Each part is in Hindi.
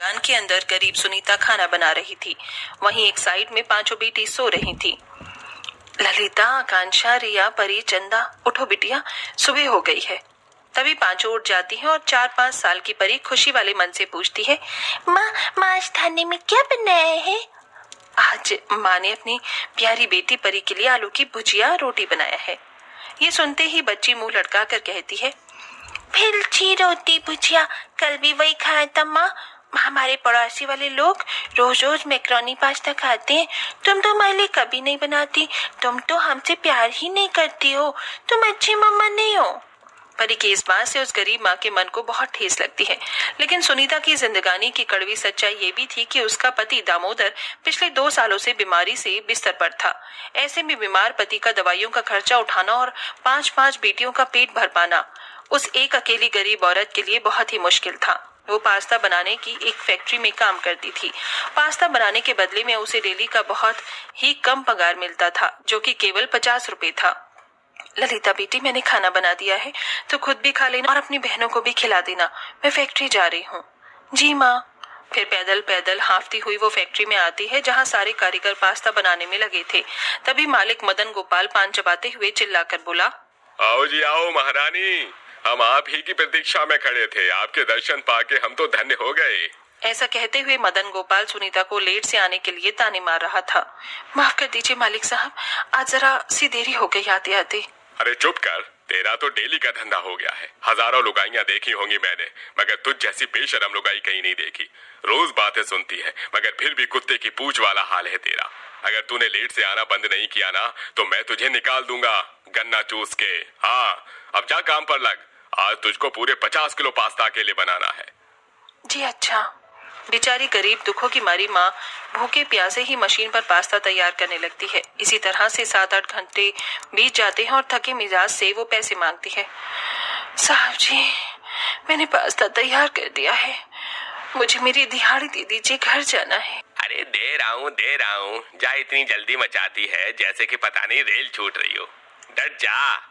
दुकान के अंदर गरीब सुनीता खाना बना रही थी। वहीं एक साइड में पांचों बेटी सो रही थी। ललिता, आकांक्षा, रिया, परी, चंदा, उठो बिटिया, सुबह हो गई है। तभी पांचों उठ जाती हैं और 4-5 साल की परी खुशी वाले मन से पूछती है, माँ आज खाने में क्या बनाया है? आज माँ ने अपनी प्यारी बेटी परी के लिए आलू की भुजिया रोटी बनाया है। ये सुनते ही बच्ची मुंह लटका कर कहती है, फिल्ची रोटी भुजिया, कल भी वही खाया था माँ। हमारे पड़ोसी वाले लोग रोज रोज मैक्रोनी पास्ता खाते हैं, तुम तो हमारे लिए कभी नहीं बनाती। तुम तो हमसे प्यार ही नहीं करती हो, तुम अच्छी मम्मा नहीं हो। परी की इस बात से उस गरीब माँ के मन को बहुत ठेस लगती है। लेकिन सुनीता की जिंदगानी की कड़वी सच्चाई ये भी थी कि उसका पति दामोदर पिछले 2 सालों से बीमारी से बिस्तर पर था। ऐसे में बीमार पति का दवाइयों का खर्चा उठाना और 5-5 बेटियों का पेट भर पाना उस एक अकेली गरीब औरत के लिए बहुत ही मुश्किल था। वो पास्ता बनाने की एक फैक्ट्री में काम करती थी। पास्ता बनाने के बदले में उसे डेली का बहुत ही कम पगार मिलता था, जो कि केवल 50 रुपए था। ललिता बेटी, मैंने खाना बना दिया है, तो खुद भी खा लेना और अपनी बहनों को भी खिला देना। मैं फैक्ट्री जा रही हूँ। जी माँ। फिर पैदल पैदल हांफती हुई वो फैक्ट्री में आती है, जहाँ सारे कारीगर पास्ता बनाने में लगे थे। तभी मालिक मदन गोपाल पान चबाते हुए चिल्लाकर बोला, आओ जी आओ महारानी, हम आप ही की प्रतीक्षा में खड़े थे। आपके दर्शन पाके हम तो धन्य हो गए। ऐसा कहते हुए मदन गोपाल सुनीता को लेट से आने के लिए ताने मार रहा था। माफ कर दीजिए मालिक साहब, आज जरा सी देरी हो गई आते आते। अरे चुप कर, तेरा तो डेली का धंधा हो गया है। हजारों लुगाइयां देखी होंगी मैंने, मगर तुझ जैसी बेशरम लुगाई कहीं नहीं देखी। रोज बातें सुनती है, मगर फिर भी कुत्ते की पूंछ वाला हाल है तेरा। अगर तूने लेट से आना बंद नहीं किया ना, तो मैं तुझे निकाल दूंगा गन्ना चूस के। हाँ, अब जा काम पर लग। आज तुझको पूरे 50 किलो पास्ता अकेले बनाना है। जी अच्छा। बेचारी गरीब दुखों की मारी माँ भूखे प्यासे ही मशीन पर पास्ता तैयार करने लगती है। इसी तरह से 7-8 घंटे बीत जाते हैं और थके मिजाज से वो पैसे मांगती है। साहब जी, मैंने पास्ता तैयार कर दिया है, मुझे मेरी दिहाड़ी दे दीजिए, घर जाना है। अरे दे रहा हूँ। जा, इतनी जल्दी मचाती है जैसे कि पता नहीं रेल छूट रही हो। डट जा।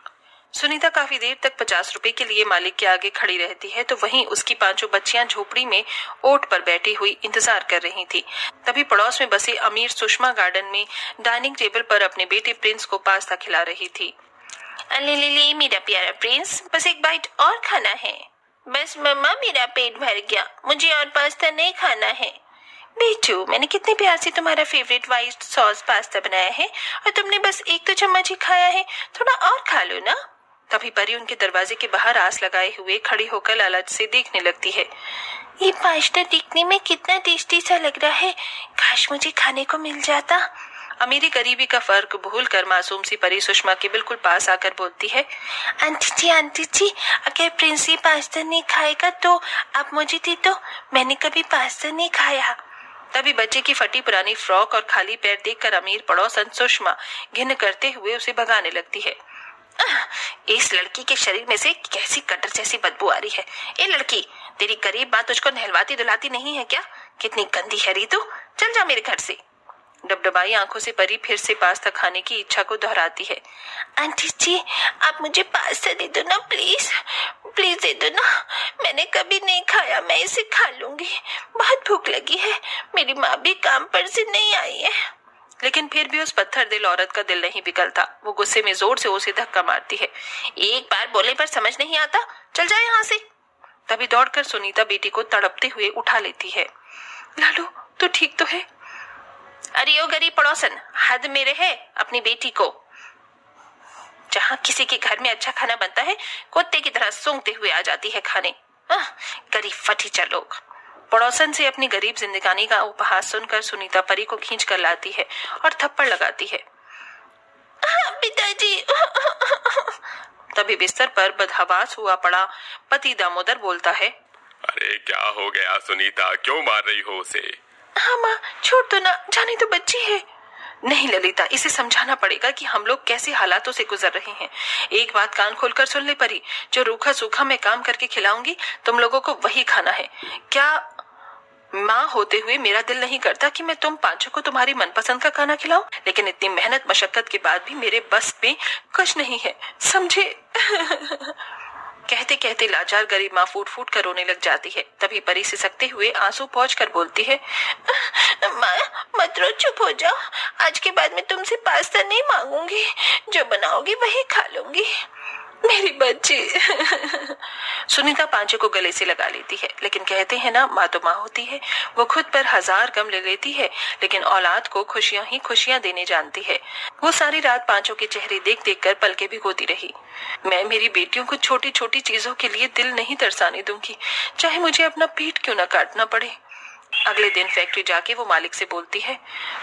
सुनीता काफी देर तक 50 रुपए के लिए मालिक के आगे खड़ी रहती है, तो वहीं उसकी पांचों बच्चियां झोपड़ी में ओट पर बैठी हुई इंतजार कर रही थी। तभी पड़ोस में बसे अमीर सुषमा गार्डन में डाइनिंग टेबल पर अपने बेटे प्रिंस को पास्ता खिला रही थी। ले ले ले मेरा प्यारा प्रिंस, बस एक बाइट और खाना है। बस मम्मा, मेरा पेट भर गया, मुझे और पास्ता नहीं खाना है। बेटू, मैंने कितने प्यार से तुम्हारा फेवरेट व्हाइट सॉस पास्ता बनाया है और तुमने बस 1 चम्मच ही खाया है, थोड़ा और खा लो ना। तभी परी उनके दरवाजे के बाहर आस लगाए हुए खड़ी होकर लालच से देखने लगती है। ये पास्ता दिखने में कितना टेस्टी सा लग रहा है, काश मुझे खाने को मिल जाता। अमीरी गरीबी का फर्क भूलकर मासूम सी परी सुषमा के बिल्कुल पास आकर बोलती है, आंटी जी, अगर प्रिंस ये पास्ता नहीं खाएगा तो आप मुझे दे दो, मैंने कभी पास्ता नहीं खाया। तभी बच्चे की फटी पुरानी फ्रॉक और खाली पैर देखकर अमीर पड़ोसन सुषमा घिन करते हुए उसे भगाने लगती है। इस लड़की के शरीर में से कैसी कटर जैसी बदबू आ रही है। ए लड़की, तेरी गरीब माँ तुझको नहलवाती धुलाती नहीं है क्या? कितनी गंदी है री तू, चल जा मेरे घर से। डबडबाई आंखों से परी फिर से पास्ता खाने की इच्छा को दोहराती है। आंटी जी, आप मुझे पास्ता दे दो ना, प्लीज प्लीज दे दो ना, मैंने कभी नहीं खाया, मैं इसे खा लूंगी, बहुत भूख लगी है, मेरी माँ भी काम पर से नहीं आई है। लेकिन फिर भी उस पत्थर दिल औरत का दिल नहीं पिघलता। वो गुस्से में जोर से उसे धक्का मारती है। एक बार बोले पर समझ नहीं आता, चल जाए यहाँ से। तभी दौड़कर सुनीता बेटी को तड़पते हुए उठा लेती है। लालू, तू ठीक तो है? अरे ओ गरीब पड़ोसन, हद में रहे अपनी बेटी को। जहाँ किसी के घर में अच्छा खाना बनता है, कुत्ते की तरह सूंघते हुए आ जाती है खाने। गरीब फटीचर लोग। पड़ोसन से अपनी गरीब जिंदगानी का उपहास सुनकर सुनीता परी को खींच कर लाती है और थप्पड़ लगाती है। पिताजी। तभी बिस्तर पर बदहवास हुआ पड़ा पति दामोदर बोलता है, अरे क्या हो गया सुनीता, क्यों मार रही हो उसे? हाँ माँ, छोड़ दो ना, जाने तो बच्ची है। नहीं ललिता, इसे समझाना पड़ेगा कि हम लोग कैसे हालातों से गुजर रहे हैं। एक बात कान खोलकर सुन ले परी, जो रूखा सूखा मैं काम करके खिलाऊंगी तुम लोगों को वही खाना है। क्या माँ होते हुए मेरा दिल नहीं करता कि मैं तुम पांचों को तुम्हारी मनपसंद का खाना खिलाऊं? लेकिन इतनी मेहनत मशक्कत के बाद भी मेरे बस में कुछ नहीं है, समझे? कहते कहते लाचार गरीब माँ फूट फूट कर रोने लग जाती है। तभी परी सिसकते हुए आंसू पोंछकर बोलती है, माँ मत रो, चुप हो जाओ। आज के बाद मैं तुमसे पास्ता नहीं मांगूंगी, जो बनाओगी वही खा लूंगी। मेरी बच्ची। सुनीता पांचों को गले से लगा लेती है, लेकिन कहते हैं ना, माँ तो माँ होती है। वो खुद पर 1000 गम ले लेती है, लेकिन औलाद को खुशियां ही खुशियां देने जानती है। वो सारी रात पांचों के चेहरे देख देख कर पलके भिगोती रही। मैं मेरी बेटियों को छोटी छोटी चीजों के लिए दिल नहीं तरसाने दूंगी, चाहे मुझे अपना पेट क्यों न काटना पड़े। अगले दिन फैक्ट्री जाके वो मालिक से बोलती है,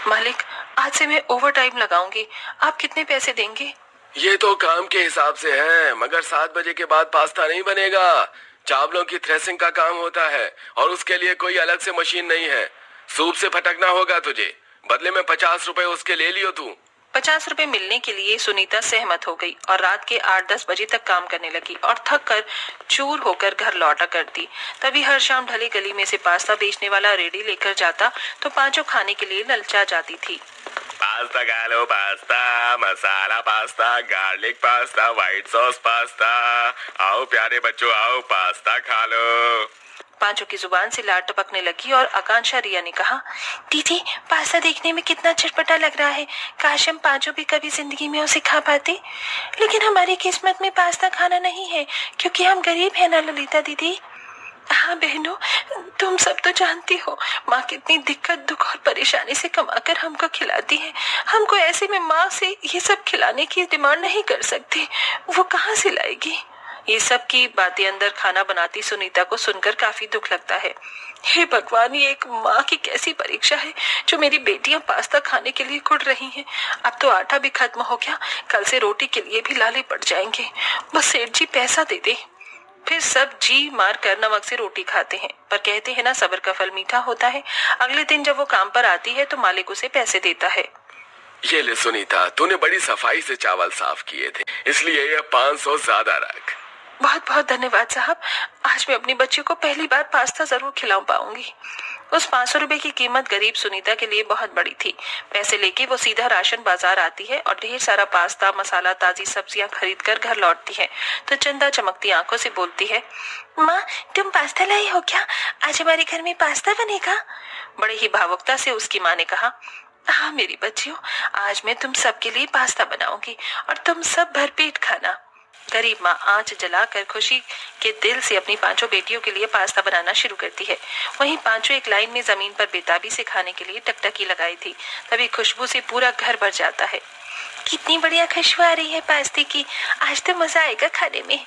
मालिक आज से मैं ओवर टाइम लगाऊंगी, आप कितने पैसे देंगे? ये तो काम के हिसाब से है, मगर 7 बजे के बाद पास्ता नहीं बनेगा। चावलों की थ्रेसिंग का काम होता है और उसके लिए कोई अलग से मशीन नहीं है। सूप से फटकना होगा तुझे, बदले में 50 रुपए उसके ले लियो तू। 50 रुपए मिलने के लिए सुनीता सहमत हो गई और रात के 8-10 बजे तक काम करने लगी और थक कर चूर होकर घर लौटा करती। तभी हर शाम ढली गली में से पास्ता बेचने वाला रेडी लेकर जाता तो पांचों खाने के लिए ललचा जाती थी। पास्ता खा लो, pasta, masala pasta, garlic pasta, white sauce pasta. आओ प्यारे बच्चों, आओ पास्ता खा लो। पांचों की जुबान से लार टपकने लगी और आकांक्षा रिया ने कहा, दीदी पास्ता देखने में कितना चटपटा लग रहा है, काश हम पांचों भी कभी जिंदगी में उसे खा पाते। लेकिन हमारी किस्मत में पास्ता खाना नहीं है, क्योंकि हम गरीब है ना ललिता दीदी। हाँ बहनों, तुम सब तो जानती हो माँ कितनी दिक्कत दुख और परेशानी से कमाकर हमको खिलाती है। हमको ऐसे में माँ से ये सब खिलाने की डिमांड नहीं कर सकते, वो कहाँ से लाएगी। ये सब की बातें अंदर खाना बनाती सुनीता को सुनकर काफी दुख लगता है। हे भगवान, ये एक माँ की कैसी परीक्षा है जो मेरी बेटियां पास्ता खाने के लिए कुड़ रही हैं। अब तो आटा भी खत्म हो गया, कल से रोटी के लिए भी लाले पड़ जाएंगे। बस सेठ जी पैसा दे दे। फिर सब जी मार कर नमक से रोटी खाते हैं, पर कहते हैं ना, सब्र का फल मीठा होता है। अगले दिन जब वो काम पर आती है तो मालिक उसे पैसे देता है। ये ले सुनीता, तूने बड़ी सफाई से चावल साफ किए थे, इसलिए ये 500 ज्यादा रख। बहुत बहुत धन्यवाद साहब, आज मैं अपनी बच्ची को पहली बार पास्ता जरूर खिला पाऊंगी। उस 500 रुपए की कीमत गरीब सुनीता के लिए बहुत बड़ी थी। पैसे लेके वो सीधा राशन बाजार आती है और ढेर सारा पास्ता, मसाला, ताजी सब्जियां खरीद कर घर लौटती है तो चंदा चमकती आंखों से बोलती है, माँ तुम पास्ता लाई हो क्या? आज हमारे घर में पास्ता बनेगा। बड़े ही भावुकता से उसकी माँ ने कहा, हाँ मेरी बच्चियों, आज मैं तुम सबके लिए पास्ता बनाऊंगी और तुम सब भरपेट खाना। गरीब माँ आंच जलाकर खुशी के दिल से अपनी पांचों बेटियों के लिए पास्ता बनाना शुरू करती है। वहीं पांचों एक लाइन में जमीन पर बेताबी से खाने के लिए टकटकी लगाई थी। तभी खुशबू से पूरा घर भर जाता है। कितनी बढ़िया खुशबू आ रही है पास्ते की, आज तो मजा आएगा खाने में।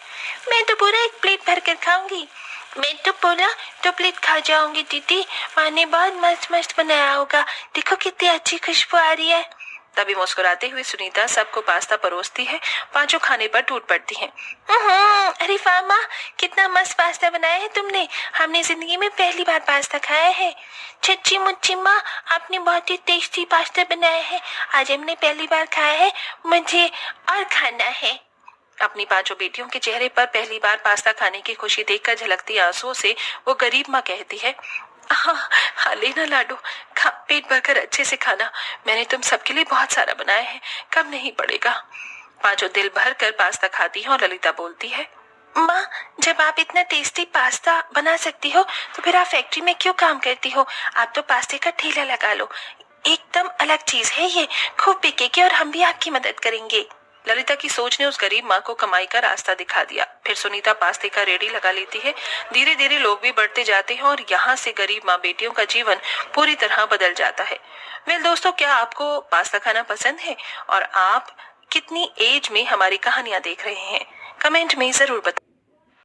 मैं तो पूरा एक प्लेट भर कर खाऊंगी। मैं तो पूरा 2 प्लेट खा जाऊंगी दीदी, माँ ने बहुत मस्त मस्त बनाया होगा, देखो कितनी अच्छी खुशबू आ रही है। तभी मुस्कुराते हुए सुनीता सबको पास्ता परोसती है। पांचों खाने पर टूट पड़ती हैं। अरे वाह माँ, कितना मस्त पास्ता बनाया है तुमने, हमने जिंदगी में पहली बार पास्ता खाया है। सच्ची मुच्ची माँ, आपने बहुत ही टेस्टी पास्ता बनाया है, आज हमने पहली बार खाया है, मुझे और खाना है। अपनी पांचों बेटियों के चेहरे पर पहली बार पास्ता खाने की खुशी देखकर झलकती आंसुओं से वो गरीब माँ कहती है, हाँ लेना लाडू, खा पेट भरकर अच्छे से खाना, मैंने तुम सबके लिए बहुत सारा बनाया है, कम नहीं पड़ेगा। पांचों दिल भर कर पास्ता खाती हैं और ललिता बोलती है, माँ जब आप इतना टेस्टी पास्ता बना सकती हो तो फिर आप फैक्ट्री में क्यों काम करती हो? आप तो पास्ते का ठेला लगा लो, एकदम अलग चीज है ये, खूब बिकेगी और हम भी आपकी मदद करेंगे। ललिता की सोच ने उस गरीब माँ को कमाई का रास्ता दिखा दिया। फिर सुनीता पास्ते का रेडी लगा लेती है। धीरे धीरे लोग भी बढ़ते जाते हैं और यहाँ से गरीब माँ बेटियों का जीवन पूरी तरह बदल जाता है। वेल दोस्तों, क्या आपको पास्ता खाना पसंद है और आप कितनी एज में हमारी कहानियां देख रहे हैं? कमेंट में जरूर बताएं।